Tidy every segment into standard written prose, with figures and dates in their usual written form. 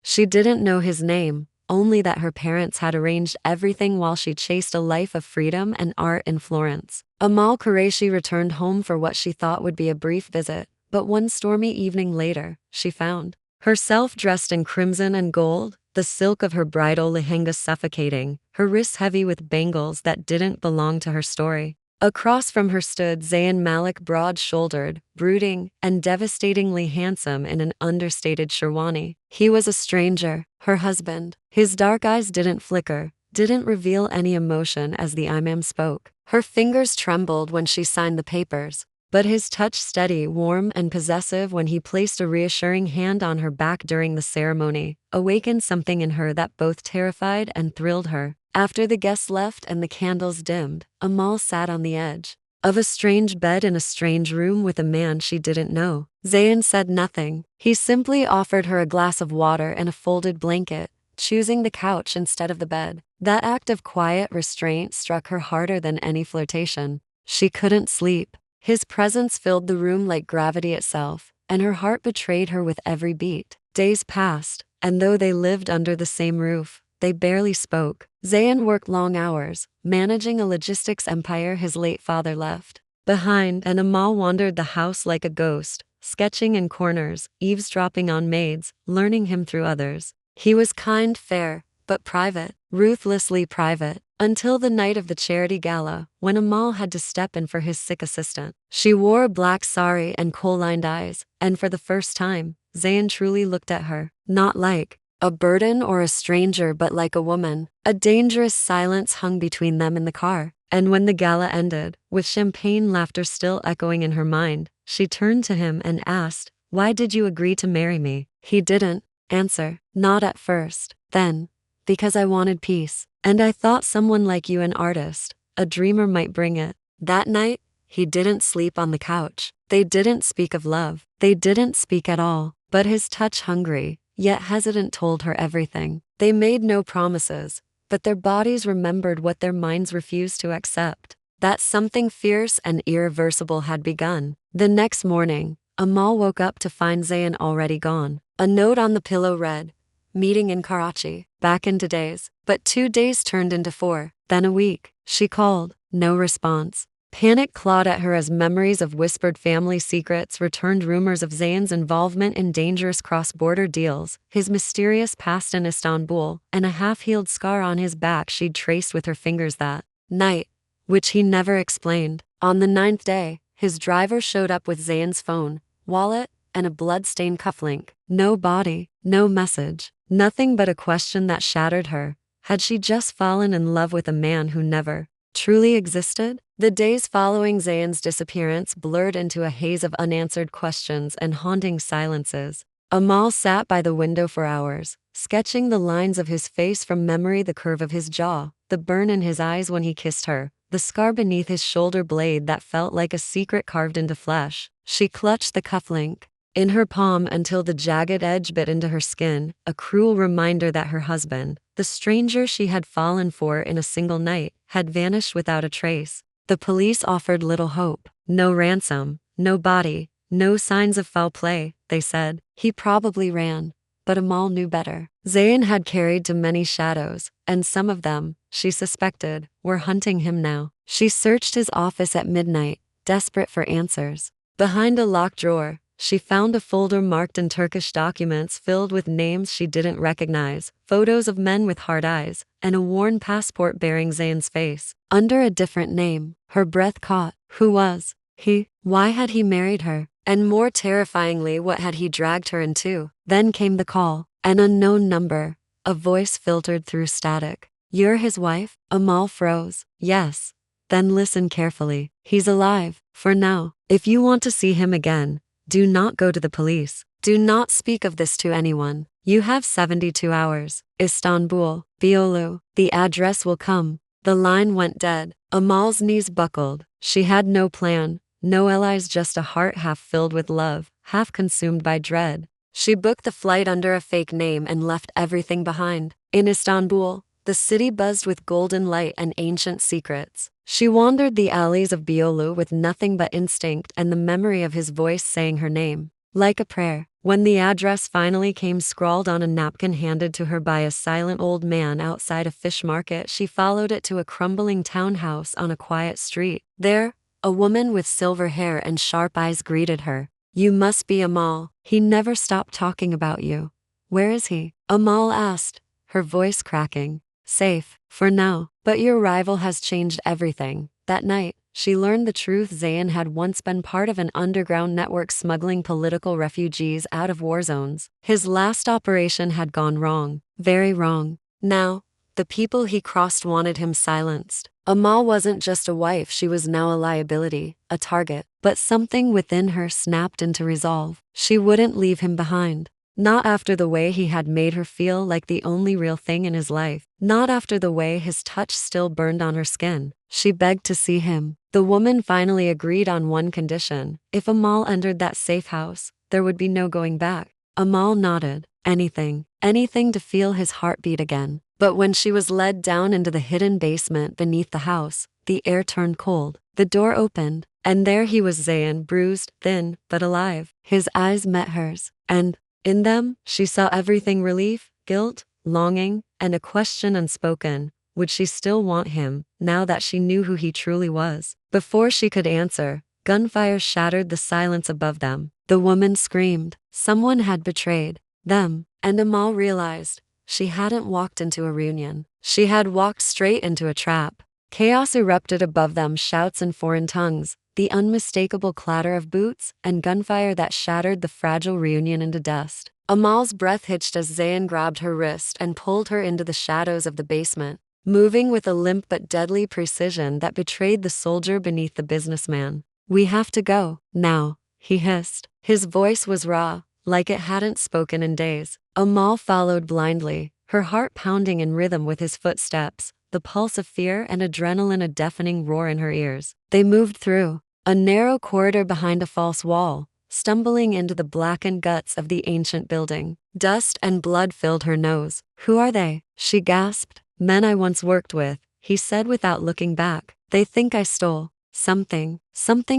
She didn't know his name, only that her parents had arranged everything while she chased a life of freedom and art in Florence. Amal Qureshi returned home for what she thought would be a brief visit, but one stormy evening later, she found herself dressed in crimson and gold, the silk of her bridal lehenga suffocating, her wrists heavy with bangles that didn't belong to her story. Across from her stood Zayn Malik, broad-shouldered, brooding, and devastatingly handsome in an understated sherwani. He was a stranger, her husband. His dark eyes didn't flicker, didn't reveal any emotion as the imam spoke. Her fingers trembled when she signed the papers, but his touch steady, warm, and possessive when he placed a reassuring hand on her back during the ceremony, awakened something in her that both terrified and thrilled her. After the guests left and the candles dimmed, Amal sat on the edge of a strange bed in a strange room with a man she didn't know. Zayn said nothing. He simply offered her a glass of water and a folded blanket, choosing the couch instead of the bed. That act of quiet restraint struck her harder than any flirtation. She couldn't sleep. His presence filled the room like gravity itself, and her heart betrayed her with every beat. Days passed, and though they lived under the same roof, they barely spoke. Zayn worked long hours, managing a logistics empire his late father left behind, and Amal wandered the house like a ghost, sketching in corners, eavesdropping on maids, learning him through others. He was kind, fair, but private, ruthlessly private, until the night of the charity gala, when Amal had to step in for his sick assistant. She wore a black sari and kohl-lined eyes, and for the first time, Zayn truly looked at her, not like a burden or a stranger but like a woman. A dangerous silence hung between them in the car, and when the gala ended, with champagne laughter still echoing in her mind, she turned to him and asked, "Why did you agree to marry me?" He didn't answer. "Not at first." Then, "Because I wanted peace, and I thought someone like you, an artist, a dreamer, might bring it." That night, he didn't sleep on the couch. They didn't speak of love. They didn't speak at all, but his touch, hungry, yet hesitant, told her everything. They made no promises, but their bodies remembered what their minds refused to accept. That something fierce and irreversible had begun. The next morning, Amal woke up to find Zayn already gone. A note on the pillow read, "Meeting in Karachi." Back into days. But 2 days turned into 4, then a week. She called, no response. Panic clawed at her as memories of whispered family secrets returned, rumors of Zayn's involvement in dangerous cross-border deals, his mysterious past in Istanbul, and a half-healed scar on his back she'd traced with her fingers that night, which he never explained. On the 9th day, his driver showed up with Zayn's phone, wallet, and a blood-stained cufflink. No body, no message, nothing but a question that shattered her. Had she just fallen in love with a man who never truly existed? The days following Zayn's disappearance blurred into a haze of unanswered questions and haunting silences. Amal sat by the window for hours, sketching the lines of his face from memory, the curve of his jaw, the burn in his eyes when he kissed her, the scar beneath his shoulder blade that felt like a secret carved into flesh. She clutched the cufflink in her palm until the jagged edge bit into her skin, a cruel reminder that her husband, the stranger she had fallen for in a single night, had vanished without a trace. The police offered little hope. No ransom, no body, no signs of foul play, they said. He probably ran, but Amal knew better. Zayn had carried too many shadows, and some of them, she suspected, were hunting him now. She searched his office at midnight, desperate for answers. Behind a locked drawer, she found a folder marked in Turkish documents filled with names she didn't recognize, photos of men with hard eyes, and a worn passport bearing Zayn's face, under a different name. Her breath caught. Who was he? Why had he married her? And more terrifyingly, what had he dragged her into? Then came the call. An unknown number. A voice filtered through static. "You're his wife?" Amal froze. "Yes." "Then listen carefully. He's alive, for now. If you want to see him again, do not go to the police. Do not speak of this to anyone. You have 72 hours. Istanbul, Beyoğlu. The address will come." The line went dead. Amal's knees buckled. She had no plan, no allies, just a heart half filled with love, half consumed by dread. She booked the flight under a fake name and left everything behind. In Istanbul, the city buzzed with golden light and ancient secrets. She wandered the alleys of Beyoğlu with nothing but instinct and the memory of his voice saying her name. like a prayer. When the address finally came scrawled on a napkin handed to her by a silent old man outside a fish market, she followed it to a crumbling townhouse on a quiet street. There, a woman with silver hair and sharp eyes greeted her. "You must be Amal. He never stopped talking about you." "Where is he?" Amal asked, her voice cracking. "Safe, for now, but your rival has changed everything." That night, she learned the truth. Zayn had once been part of an underground network smuggling political refugees out of war zones. His last operation had gone wrong, very wrong. Now, the people he crossed wanted him silenced. Amal wasn't just a wife, she was now a liability, a target. But something within her snapped into resolve. She wouldn't leave him behind. Not after the way he had made her feel like the only real thing in his life. Not after the way his touch still burned on her skin. She begged to see him. The woman finally agreed on one condition. If Amal entered that safe house, there would be no going back. Amal nodded. Anything to feel his heartbeat again. But when she was led down into the hidden basement beneath the house, the air turned cold. The door opened, and there he was, Zayn, bruised, thin, but alive. His eyes met hers, and in them, she saw everything: relief, guilt, longing, and a question unspoken. Would she still want him, now that she knew who he truly was? Before she could answer, gunfire shattered the silence above them. The woman screamed. Someone had betrayed them, and Amal realized she hadn't walked into a reunion. She had walked straight into a trap. Chaos erupted above them, shouts in foreign tongues, the unmistakable clatter of boots, and gunfire that shattered the fragile reunion into dust. Amal's breath hitched as Zayn grabbed her wrist and pulled her into the shadows of the basement, moving with a limp but deadly precision that betrayed the soldier beneath the businessman. "We have to go, now," he hissed. His voice was raw, like it hadn't spoken in days. Amal followed blindly, her heart pounding in rhythm with his footsteps, the pulse of fear and adrenaline a deafening roar in her ears. They moved through a narrow corridor behind a false wall, stumbling into the blackened guts of the ancient building. Dust and blood filled her nose. "Who are they?" she gasped. "Men I once worked with," he said without looking back. "They think I stole something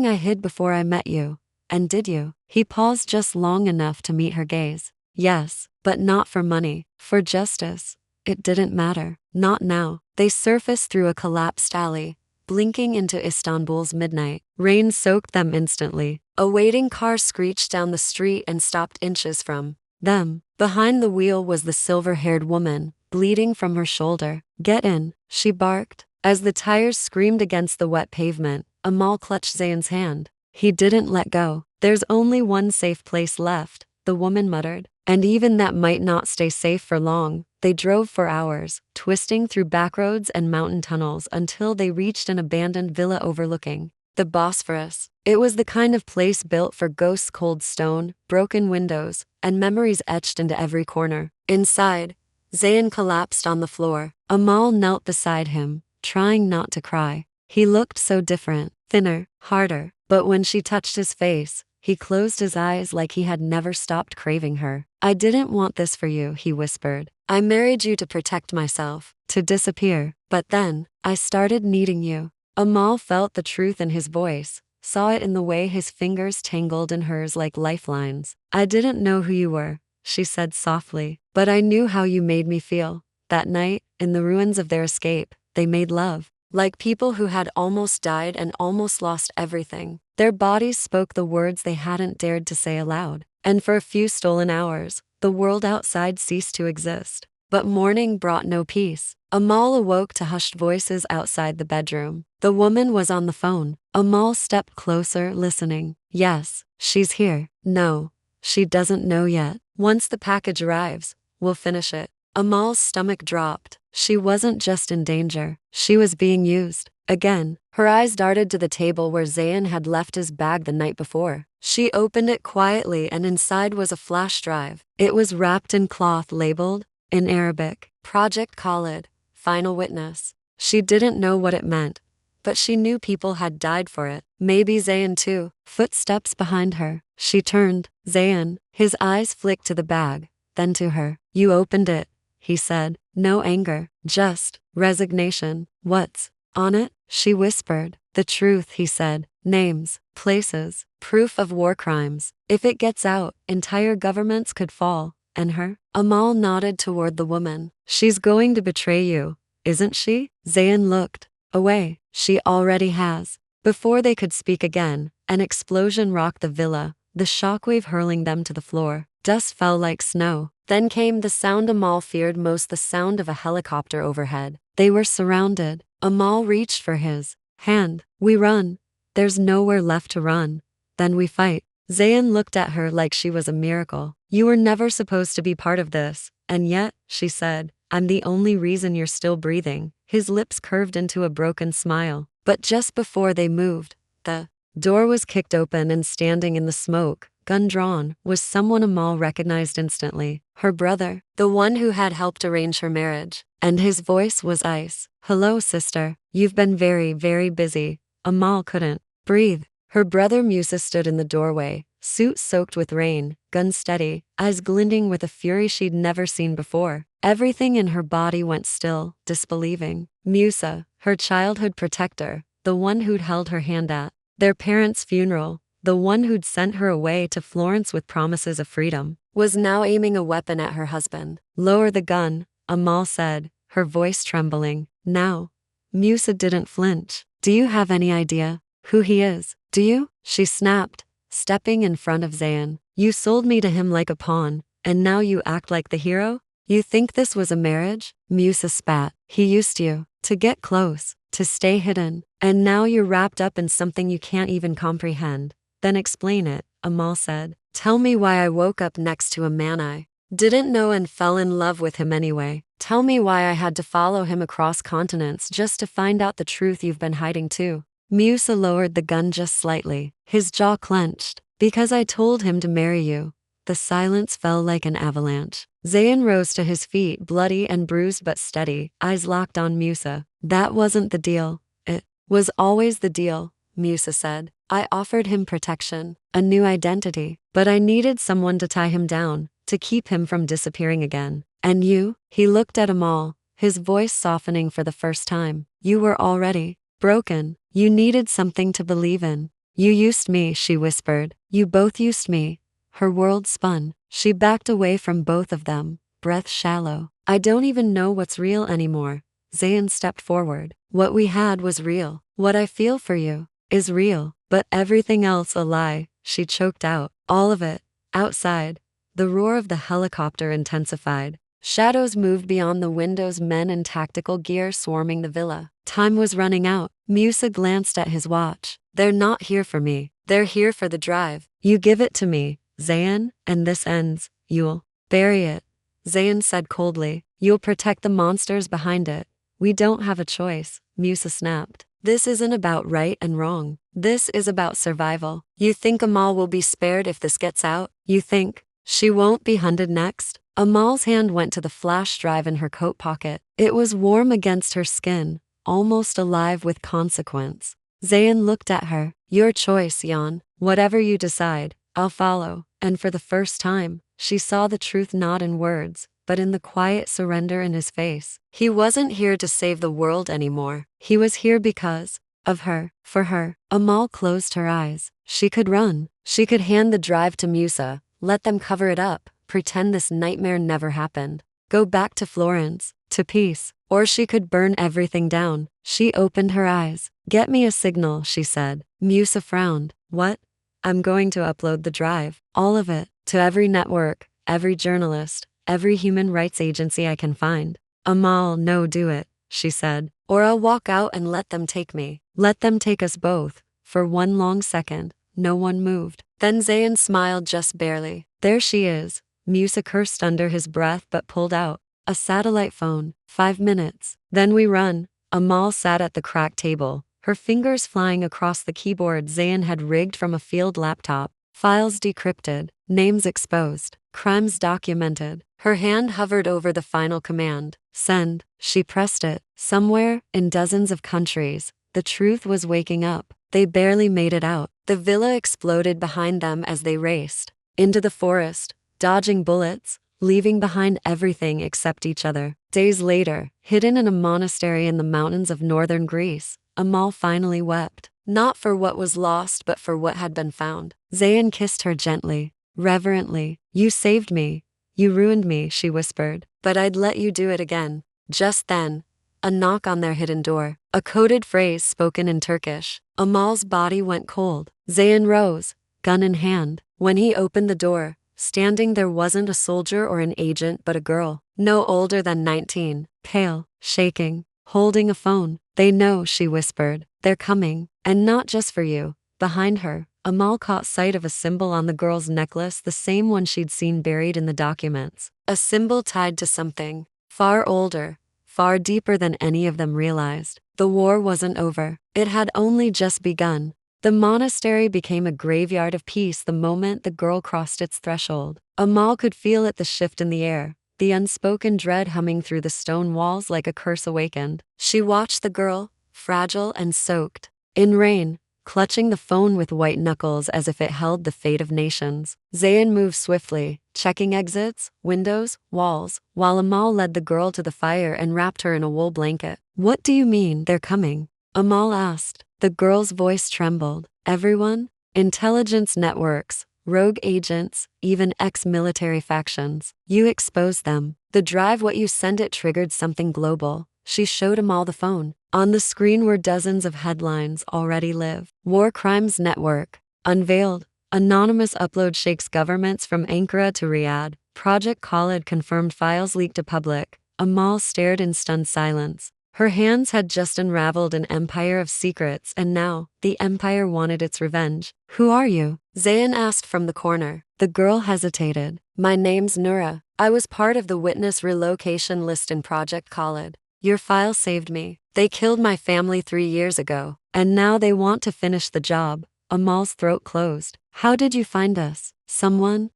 I hid before I met you. And did you?" He paused just long enough to meet her gaze. "Yes, but not for money, for justice." It didn't matter. Not now. They surfaced through a collapsed alley, blinking into Istanbul's midnight. Rain soaked them instantly. A waiting car screeched down the street and stopped inches from them. Behind the wheel was the silver-haired woman, bleeding from her shoulder. "Get in," she barked. As the tires screamed against the wet pavement, Amal clutched Zayn's hand. He didn't let go. "There's only one safe place left," the woman muttered. "And even that might not stay safe for long." They drove for hours, twisting through backroads and mountain tunnels until they reached an abandoned villa overlooking the Bosphorus. It was the kind of place built for ghosts: cold stone, broken windows, and memories etched into every corner. Inside, Zayn collapsed on the floor. Amal knelt beside him, trying not to cry. He looked so different, thinner, harder, but when she touched his face, he closed his eyes like he had never stopped craving her. "I didn't want this for you," he whispered. "I married you to protect myself, to disappear. But then, I started needing you." Amal felt the truth in his voice, saw it in the way his fingers tangled in hers like lifelines. "I didn't know who you were," she said softly, "but I knew how you made me feel." That night, in the ruins of their escape, they made love. Like people who had almost died and almost lost everything. Their bodies spoke the words they hadn't dared to say aloud. And for a few stolen hours, the world outside ceased to exist. But morning brought no peace. Amal awoke to hushed voices outside the bedroom. The woman was on the phone. Amal stepped closer, listening. "Yes, she's here." "No, she doesn't know yet. Once the package arrives, we'll finish it." Amal's stomach dropped. She wasn't just in danger, she was being used. Again, her eyes darted to the table where Zayn had left his bag the night before. She opened it quietly, and inside was a flash drive. It was wrapped in cloth labeled, in Arabic, "Project Khalid, Final Witness." She didn't know what it meant, but she knew people had died for it. Maybe Zayn too. Footsteps behind her. She turned. Zayn. His eyes flicked to the bag, then to her. "You opened it," he said. No anger, just resignation. "What's on it?" she whispered. "The truth," he said. "Names, places, proof of war crimes. If it gets out, entire governments could fall. And her? Amal nodded toward the woman. She's going to betray you, isn't she? Zayn looked away. She already has. Before they could speak again, an explosion rocked the villa, the shockwave hurling them to the floor. Dust fell like snow. Then came the sound Amal feared most, the sound of a helicopter overhead. They were surrounded. Amal reached for his hand. We run. There's nowhere left to run. Then we fight. Zayn looked at her like she was a miracle. You were never supposed to be part of this. And yet, she said, I'm the only reason you're still breathing. His lips curved into a broken smile. But just before they moved, the door was kicked open, and standing in the smoke, gun drawn, was someone Amal recognized instantly. Her brother, the one who had helped arrange her marriage. And his voice was ice. Hello, sister. You've been very, very busy. Amal couldn't breathe. Her brother Musa stood in the doorway, suit soaked with rain, gun steady, eyes glinting with a fury she'd never seen before. Everything in her body went still, disbelieving. Musa, her childhood protector, the one who'd held her hand at their parents' funeral, the one who'd sent her away to Florence with promises of freedom, was now aiming a weapon at her husband. Lower the gun, Amal said, her voice trembling. Now. Musa didn't flinch. Do you have any idea who he is? Do you? She snapped, stepping in front of Zayn. You sold me to him like a pawn, and now you act like the hero? You think this was a marriage? Musa spat. He used you to get close, to stay hidden, and now you're wrapped up in something you can't even comprehend. Then explain it, Amal said. Tell me why I woke up next to a man I didn't know and fell in love with him anyway. Tell me why I had to follow him across continents just to find out the truth you've been hiding too. Musa lowered the gun just slightly, his jaw clenched. Because I told him to marry you. The silence fell like an avalanche. Zayn rose to his feet, bloody and bruised but steady, eyes locked on Musa. That wasn't the deal. It was always the deal, Musa said. I offered him protection, a new identity, but I needed someone to tie him down, to keep him from disappearing again. And you? He looked at Amal, his voice softening for the first time. You were already broken. You needed something to believe in. You used me, she whispered. You both used me. Her world spun. She backed away from both of them, breath shallow. I don't even know what's real anymore. Zayn stepped forward. What we had was real. What I feel for you is real, but everything else a lie, she choked out. All of it. Outside, the roar of the helicopter intensified. Shadows moved beyond the windows, men in tactical gear swarming the villa. Time was running out. Musa glanced at his watch. They're not here for me. They're here for the drive. You give it to me, Zayn, and this ends. You'll bury it. Zayn said coldly. You'll protect the monsters behind it. We don't have a choice, Musa snapped. This isn't about right and wrong. This is about survival. You think Amal will be spared if this gets out? You think she won't be hunted next? Amal's hand went to the flash drive in her coat pocket. It was warm against her skin, almost alive with consequence. Zayn looked at her. Your choice, Jan. Whatever you decide, I'll follow. And for the first time, she saw the truth not in words, but in the quiet surrender in his face. He wasn't here to save the world anymore. He was here because of her. For her. Amal closed her eyes. She could run. She could hand the drive to Musa, let them cover it up, pretend this nightmare never happened. Go back to Florence, to peace. Or she could burn everything down. She opened her eyes. Get me a signal, she said. Musa frowned. What? I'm going to upload the drive. All of it. To every network, every journalist, every human rights agency I can find. Amal, no, do it, she said. Or I'll walk out and let them take me. Let them take us both. For one long second, no one moved. Then Zayn smiled just barely. There she is. Musa cursed under his breath but pulled out a satellite phone. 5 minutes. Then we run. Amal sat at the cracked table, her fingers flying across the keyboard Zayn had rigged from a field laptop. Files decrypted, names exposed, crimes documented. Her hand hovered over the final command. Send. She pressed it. Somewhere, in dozens of countries, the truth was waking up. They barely made it out. The villa exploded behind them as they raced into the forest, dodging bullets, leaving behind everything except each other. Days later, hidden in a monastery in the mountains of northern Greece, Amal finally wept. not for what was lost but for what had been found. Zayn kissed her gently, reverently. You saved me. You ruined me, she whispered. But I'd let you do it again. Just then, a knock on their hidden door. A coded phrase spoken in Turkish. Amal's body went cold. Zayn rose, gun in hand. When he opened the door, standing there wasn't a soldier or an agent but a girl, no older than 19, pale, shaking, holding a phone. They know, she whispered. They're coming, and not just for you. Behind her, Amal caught sight of a symbol on the girl's necklace, the same one she'd seen buried in the documents. A symbol tied to something far older, far deeper than any of them realized. The war wasn't over. It had only just begun. The monastery became a graveyard of peace the moment the girl crossed its threshold. Amal could feel it, the shift in the air, the unspoken dread humming through the stone walls like a curse awakened. She watched the girl, fragile and soaked in rain, clutching the phone with white knuckles as if it held the fate of nations. Zayn moved swiftly, checking exits, windows, walls, while Amal led the girl to the fire and wrapped her in a wool blanket. What do you mean, they're coming? Amal asked. The girl's voice trembled. Everyone? Intelligence networks, rogue agents, even ex-military factions. You exposed them. The drive what you sent it triggered something global. She showed Amal the phone. On the screen were dozens of headlines already live. War Crimes Network. Unveiled. Anonymous upload shakes governments from Ankara to Riyadh. Project Khalid confirmed files leaked to public. Amal stared in stunned silence. Her hands had just unraveled an empire of secrets, and now, the empire wanted its revenge. Who are you? Zayn asked from the corner. The girl hesitated. My name's Nura. I was part of the witness relocation list in Project Khalid. Your file saved me. They killed my family 3 years ago, and now they want to finish the job. Amal's throat closed. How did you find us? Someone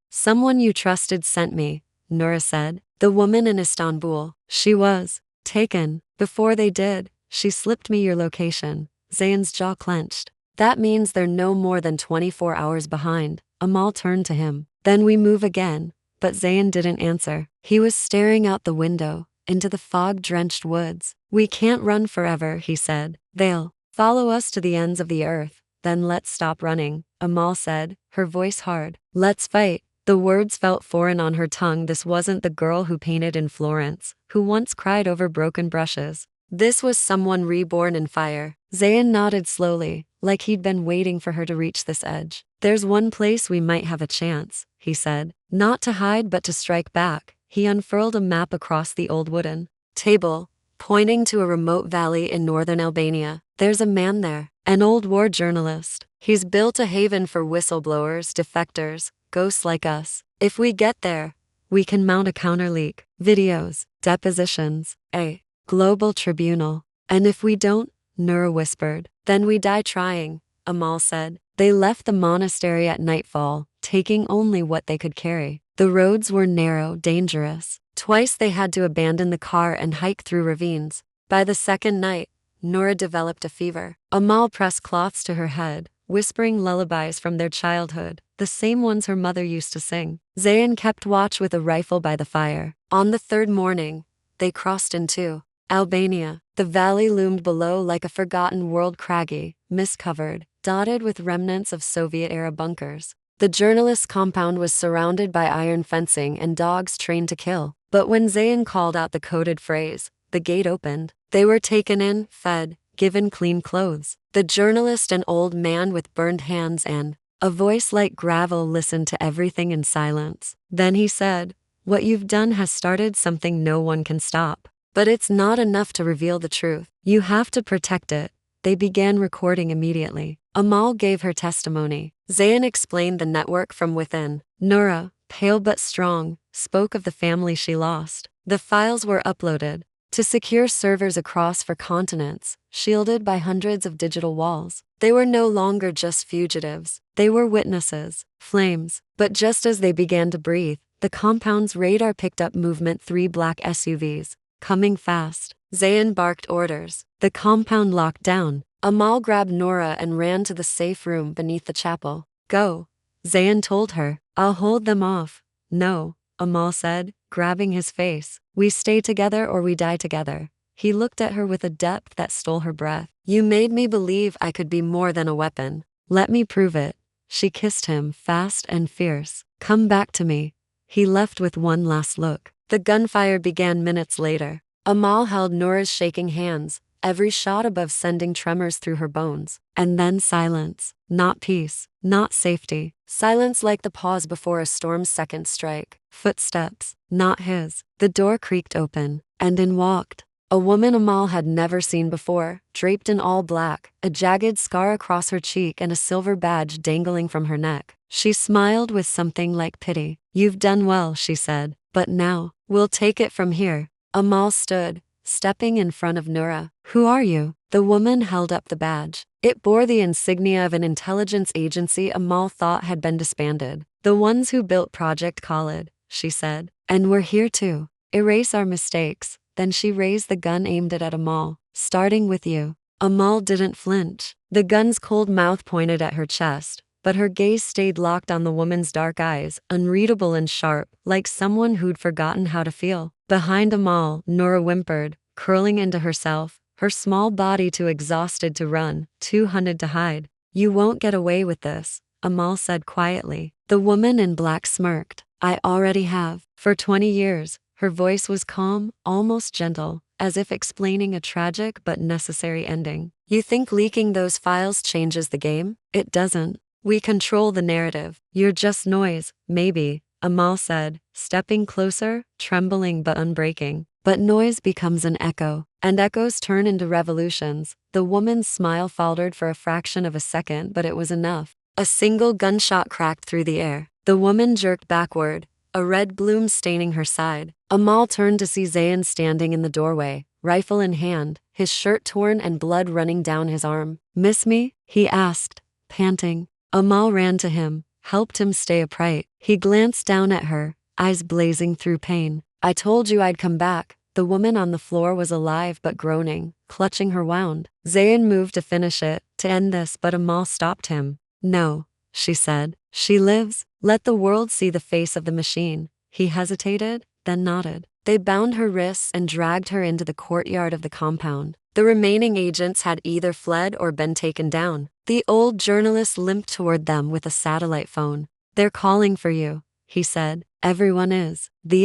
you trusted sent me, Nura said. The woman in Istanbul. She was taken. Before they did, she slipped me your location. Zayn's jaw clenched. That means they're no more than 24 hours behind. Amal turned to him. Then we move again. But Zayn didn't answer. He was staring out the window, into the fog-drenched woods. We can't run forever, he said. They'll follow us to the ends of the earth. Then let's stop running, Amal said, her voice hard. Let's fight. The words felt foreign on her tongue. This wasn't the girl who painted in Florence, who once cried over broken brushes. This was someone reborn in fire. Zayn nodded slowly, like he'd been waiting for her to reach this edge. There's one place we might have a chance, he said. Not to hide but to strike back. He unfurled a map across the old wooden table, pointing to a remote valley in northern Albania. There's a man there, an old war journalist. He's built a haven for whistleblowers, defectors, ghosts like us. If we get there, we can mount a counterleak, videos, depositions, a global tribunal. And if we don't, Nura whispered, then we die trying, Amal said. They left the monastery at nightfall, taking only what they could carry. The roads were narrow, dangerous. Twice they had to abandon the car and hike through ravines. By the second night, Nura developed a fever. Amal pressed cloths to her head, whispering lullabies from their childhood, the same ones her mother used to sing. Zayn kept watch with a rifle by the fire. On the third morning, they crossed into Albania. The valley loomed below like a forgotten world, craggy, mist-covered, dotted with remnants of Soviet-era bunkers. The journalist's compound was surrounded by iron fencing and dogs trained to kill. But when Zayn called out the coded phrase, the gate opened. They were taken in, fed, given clean clothes. The journalist, an old man with burned hands and a voice like gravel, listened to everything in silence. Then he said, what you've done has started something no one can stop. But it's not enough to reveal the truth. You have to protect it. They began recording immediately. Amal gave her testimony. Zayn explained the network from within. Nura, pale but strong, spoke of the family she lost. The files were uploaded to secure servers across 4 continents, shielded by hundreds of digital walls. They were no longer just fugitives. They were witnesses, flames. But just as they began to breathe, the compound's radar picked up movement. 3 black SUVs, coming fast. Zayn barked orders. The compound locked down. Amal grabbed Nura and ran to the safe room beneath the chapel. Go, Zayn told her. I'll hold them off. No, Amal said, grabbing his face. We stay together or we die together. He looked at her with a depth that stole her breath. You made me believe I could be more than a weapon. Let me prove it. She kissed him, fast and fierce. Come back to me. He left with one last look. The gunfire began minutes later. Amal held Nora's shaking hands, every shot above sending tremors through her bones. And then silence. Not peace, not safety. Silence like the pause before a storm's second strike. Footsteps, not his. The door creaked open, and in walked a woman Amal had never seen before, draped in all black, a jagged scar across her cheek and a silver badge dangling from her neck. She smiled with something like pity. You've done well, she said, but now, we'll take it from here. Amal stood, stepping in front of Nura. Who are you? The woman held up the badge. It bore the insignia of an intelligence agency Amal thought had been disbanded. The ones who built Project Khalid, she said. And we're here to erase our mistakes. Then she raised the gun, aimed it at Amal. Starting with you. Amal didn't flinch. The gun's cold mouth pointed at her chest, but her gaze stayed locked on the woman's dark eyes, unreadable and sharp, like someone who'd forgotten how to feel. Behind Amal, Nora whimpered, curling into herself, her small body too exhausted to run, too hunted to hide. You won't get away with this, Amal said quietly. The woman in black smirked. I already have. For 20 years. Her voice was calm, almost gentle, as if explaining a tragic but necessary ending. You think leaking those files changes the game? It doesn't. We control the narrative. You're just noise, maybe, Amal said, stepping closer, trembling but unbreaking. But noise becomes an echo, and echoes turn into revolutions. The woman's smile faltered for a fraction of a second, but it was enough. A single gunshot cracked through the air. The woman jerked backward, a red bloom staining her side. Amal turned to see Zayn standing in the doorway, rifle in hand, his shirt torn and blood running down his arm. Miss me? He asked, panting. Amal ran to him, helped him stay upright. He glanced down at her, eyes blazing through pain. I told you I'd come back. The woman on the floor was alive but groaning, clutching her wound. Zayn moved to finish it, to end this, but Amal stopped him. No, she said. She lives. Let the world see the face of the machine. He hesitated, then nodded. They bound her wrists and dragged her into the courtyard of the compound. The remaining agents had either fled or been taken down. The old journalist limped toward them with a satellite phone. They're calling for you, he said. Everyone is. The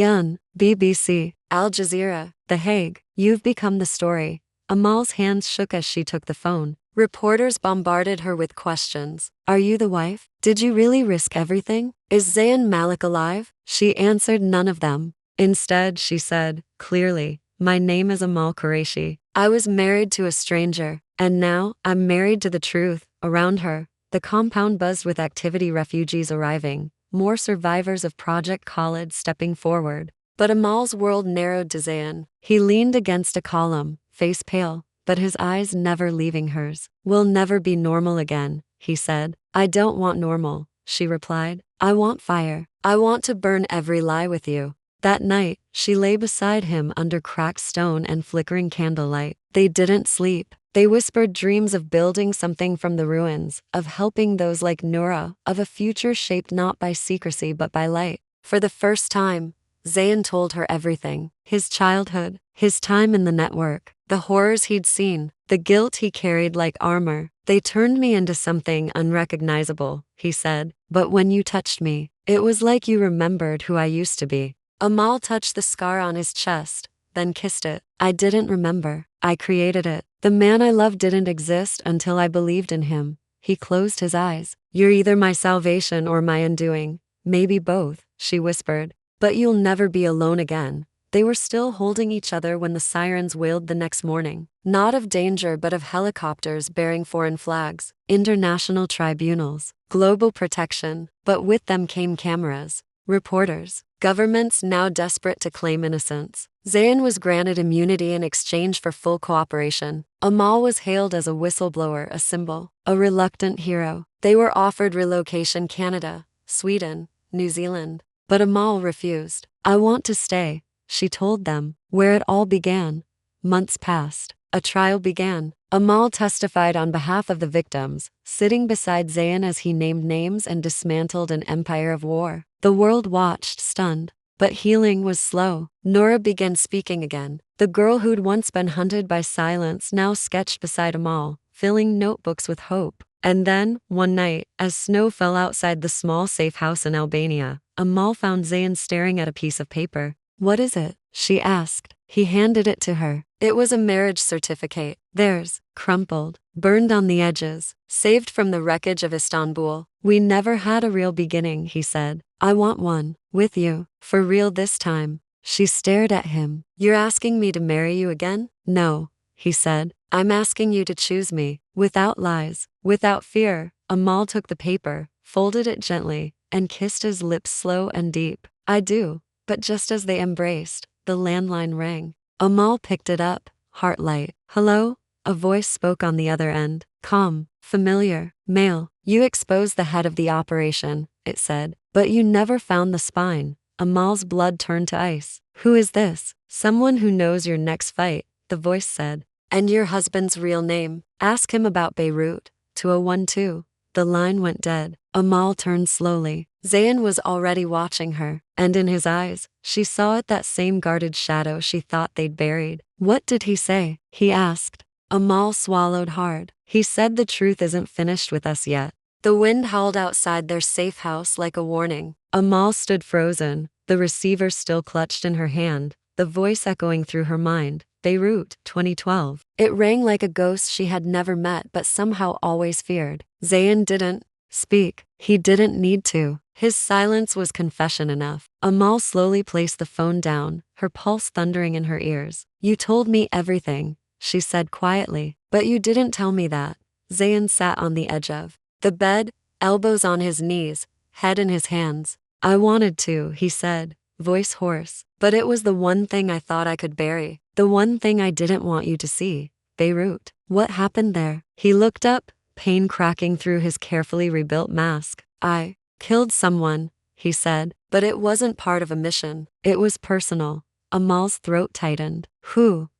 BBC, Al Jazeera, The Hague. You've become the story. Amal's hands shook as she took the phone. Reporters bombarded her with questions. Are you the wife? Did you really risk everything? Is Zayn Malik alive? She answered none of them. Instead, she said, clearly, my name is Amal Qureshi. I was married to a stranger, and now I'm married to the truth. Around her, the compound buzzed with activity, refugees arriving, more survivors of Project Khalid stepping forward. But Amal's world narrowed to Zayn. He leaned against a column, face pale, but his eyes never leaving hers. We'll never be normal again, he said. I don't want normal, she replied. I want fire. I want to burn every lie with you. That night, she lay beside him under cracked stone and flickering candlelight. They didn't sleep. They whispered dreams of building something from the ruins, of helping those like Noura, of a future shaped not by secrecy but by light. For the first time, Zayn told her everything. His childhood, his time in the network, the horrors he'd seen, the guilt he carried like armor. They turned me into something unrecognizable, he said. But when you touched me, it was like you remembered who I used to be. Amal touched the scar on his chest, then kissed it. I didn't remember. I created it. The man I loved didn't exist until I believed in him. He closed his eyes. You're either my salvation or my undoing. Maybe both, she whispered. But you'll never be alone again. They were still holding each other when the sirens wailed the next morning. Not of danger but of helicopters bearing foreign flags, international tribunals, global protection. But with them came cameras, reporters, governments now desperate to claim innocence. Zayn was granted immunity in exchange for full cooperation. Amal was hailed as a whistleblower, a symbol, a reluctant hero. They were offered relocation Canada, Sweden, New Zealand. But Amal refused. I want to stay, she told them. Where it all began. Months passed. A trial began. Amal testified on behalf of the victims, sitting beside Zayn as he named names and dismantled an empire of war. The world watched, stunned. But healing was slow. Nora began speaking again. The girl who'd once been hunted by silence now sketched beside Amal, filling notebooks with hope. And then, one night, as snow fell outside the small safe house in Albania, Amal found Zayn staring at a piece of paper. "What is it?" she asked. He handed it to her. It was a marriage certificate. Theirs, crumpled, burned on the edges, saved from the wreckage of Istanbul. "We never had a real beginning," he said. "I want one, with you, for real this time." She stared at him. "You're asking me to marry you again?" "No," he said. "I'm asking you to choose me, without lies, without fear." Amal took the paper, folded it gently, and kissed his lips slow and deep. "I do." But just as they embraced, the landline rang. Amal picked it up, heart light. "Hello?" A voice spoke on the other end. Calm, familiar, male. "You exposed the head of the operation," it said. "But you never found the spine." Amal's blood turned to ice. "Who is this?" "Someone who knows your next fight," the voice said. "And your husband's real name? Ask him about Beirut." 2012. The line went dead. Amal turned slowly. Zayn was already watching her, and in his eyes, she saw that same guarded shadow she thought they'd buried. "What did he say?" he asked. Amal swallowed hard. "He said the truth isn't finished with us yet." The wind howled outside their safe house like a warning. Amal stood frozen, the receiver still clutched in her hand, the voice echoing through her mind. Beirut, 2012. It rang like a ghost she had never met but somehow always feared. Zayn didn't speak. He didn't need to. His silence was confession enough. Amal slowly placed the phone down, her pulse thundering in her ears. "You told me everything," she said quietly. "But you didn't tell me that." Zayn sat on the edge of the bed, elbows on his knees, head in his hands. "I wanted to," he said, voice hoarse. "But it was the one thing I thought I could bury. The one thing I didn't want you to see." Beirut. What happened there? He looked up, pain cracking through his carefully rebuilt mask. "I killed someone," he said. "But it wasn't part of a mission. It was personal." Amal's throat tightened. "Who?"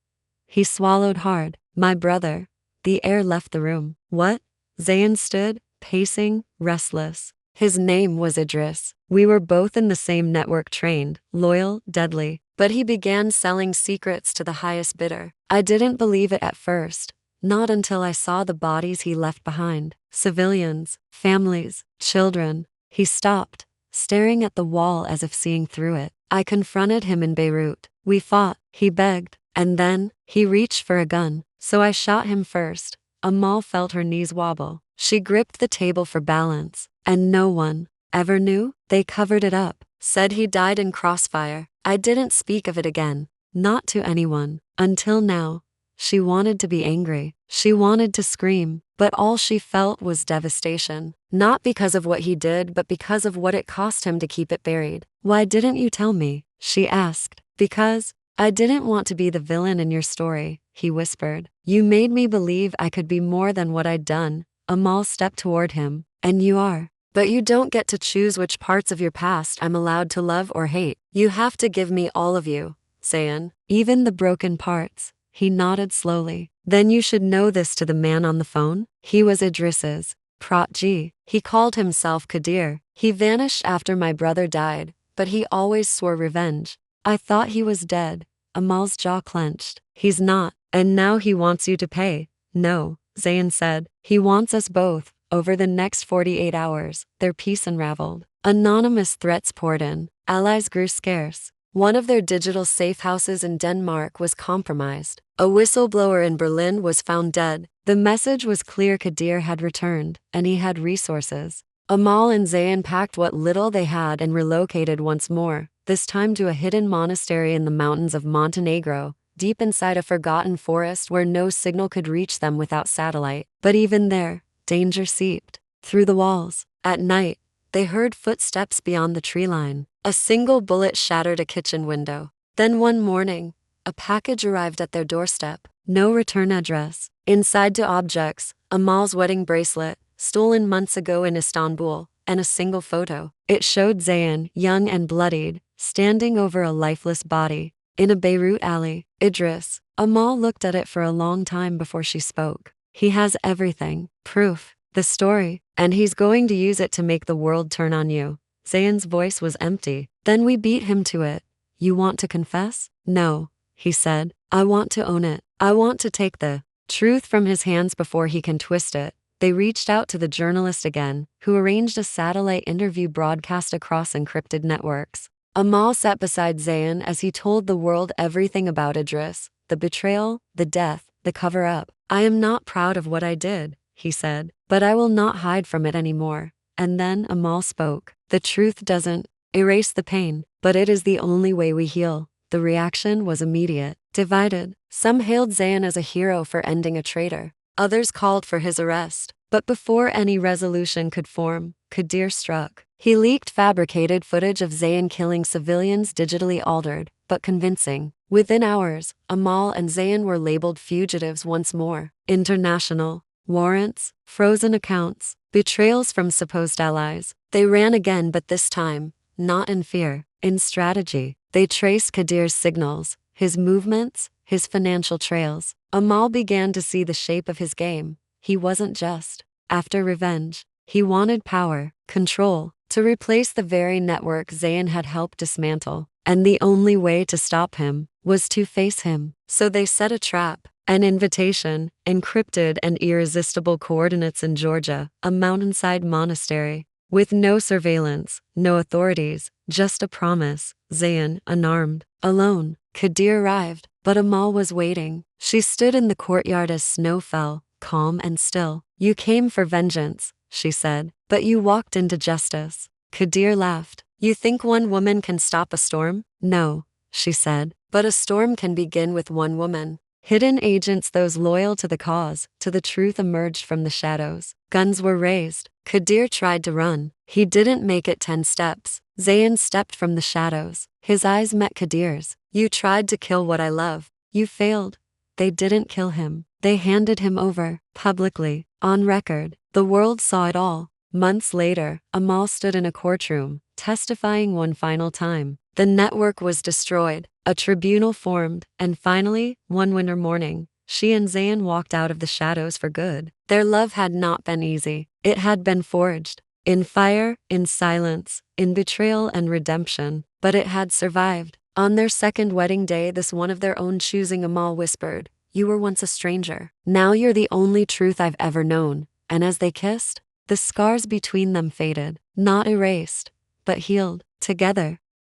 He swallowed hard. "My brother." The air left the room. "What?" Zayn stood, pacing, restless. "His name was Idris. We were both in the same network, trained, loyal, deadly. But he began selling secrets to the highest bidder. I didn't believe it at first. Not until I saw the bodies he left behind. Civilians, families, children." He stopped, staring at the wall as if seeing through it. "I confronted him in Beirut. We fought," he begged. "And then, he reached for a gun. So I shot him first." Amal felt her knees wobble. She gripped the table for balance. "And no one ever knew?" "They covered it up. Said he died in crossfire. I didn't speak of it again. Not to anyone. Until now." She wanted to be angry. She wanted to scream. But all she felt was devastation. Not because of what he did, but because of what it cost him to keep it buried. "Why didn't you tell me?" she asked. "Because I didn't want to be the villain in your story," he whispered. "You made me believe I could be more than what I'd done." Amal stepped toward him. "And you are. But you don't get to choose which parts of your past I'm allowed to love or hate. You have to give me all of you, Zayn. Even the broken parts." He nodded slowly. "Then you should know this to the man on the phone." He was Idris's protege. He called himself Kadir. "He vanished after my brother died, but he always swore revenge." "I thought he was dead." Amal's jaw clenched. "He's not. And now he wants you to pay." "No," Zayn said. "He wants us both." Over the next 48 hours, their peace unraveled. Anonymous threats poured in. Allies grew scarce. One of their digital safe houses in Denmark was compromised. A whistleblower in Berlin was found dead. The message was clear: Kadir had returned, and he had resources. Amal and Zayn packed what little they had and relocated once more, this time to a hidden monastery in the mountains of Montenegro, deep inside a forgotten forest where no signal could reach them without satellite. But even there, danger seeped through the walls. At night, they heard footsteps beyond the tree line. A single bullet shattered a kitchen window. Then one morning, a package arrived at their doorstep. No return address. Inside, two objects: Amal's wedding bracelet, stolen months ago in Istanbul, and a single photo. It showed Zayn, young and bloodied, standing over a lifeless body in a Beirut alley. "Idris." Amal looked at it for a long time before she spoke. "He has everything. Proof. The story. And he's going to use it to make the world turn on you." Zayn's voice was empty. Then we beat him to it. You want to confess? No, he said. I want to own it. I want to take the truth from his hands before he can twist it. They reached out to the journalist again, who arranged a satellite interview broadcast across encrypted networks. Amal sat beside Zayn as he told the world everything about Idris, the betrayal, the death, the cover-up. I am not proud of what I did, he said, but I will not hide from it anymore. And then Amal spoke. The truth doesn't erase the pain, but it is the only way we heal. The reaction was immediate. Divided, some hailed Zayn as a hero for ending a traitor. Others called for his arrest. But before any resolution could form, Qadir struck. He leaked fabricated footage of Zayn killing civilians, digitally altered, but convincing. Within hours, Amal and Zayn were labeled fugitives once more. International warrants, frozen accounts, betrayals from supposed allies. They ran again, but this time, not in fear, in strategy. They traced Qadir's signals, his movements, his financial trails. Amal began to see the shape of his game. He wasn't just after revenge. He wanted power, control, to replace the very network Zayn had helped dismantle. And the only way to stop him was to face him. So they set a trap, an invitation, encrypted and irresistible coordinates in Georgia, a mountainside monastery. With no surveillance, no authorities, just a promise. Zayn, unarmed, alone. Qadir arrived, but Amal was waiting. She stood in the courtyard as snow fell, calm and still. You came for vengeance, she said, but you walked into justice. Qadir laughed. You think one woman can stop a storm? No, she said, but a storm can begin with one woman. Hidden agents, those loyal to the cause, to the truth, emerged from the shadows. Guns were raised. Qadir tried to run. He didn't make it 10 steps. Zayn stepped from the shadows. His eyes met Qadir's. You tried to kill what I love. You failed. They didn't kill him. They handed him over, publicly, on record. The world saw it all. Months later, Amal stood in a courtroom, testifying one final time. The network was destroyed, a tribunal formed, and finally, one winter morning, she and Zayn walked out of the shadows for good. Their love had not been easy. It had been forged. In fire, in silence, in betrayal and redemption. But it had survived. On their second wedding day, this one of their own choosing, Amal whispered, You were once a stranger. Now you're the only truth I've ever known. And as they kissed, the scars between them faded, not erased, but healed. Together,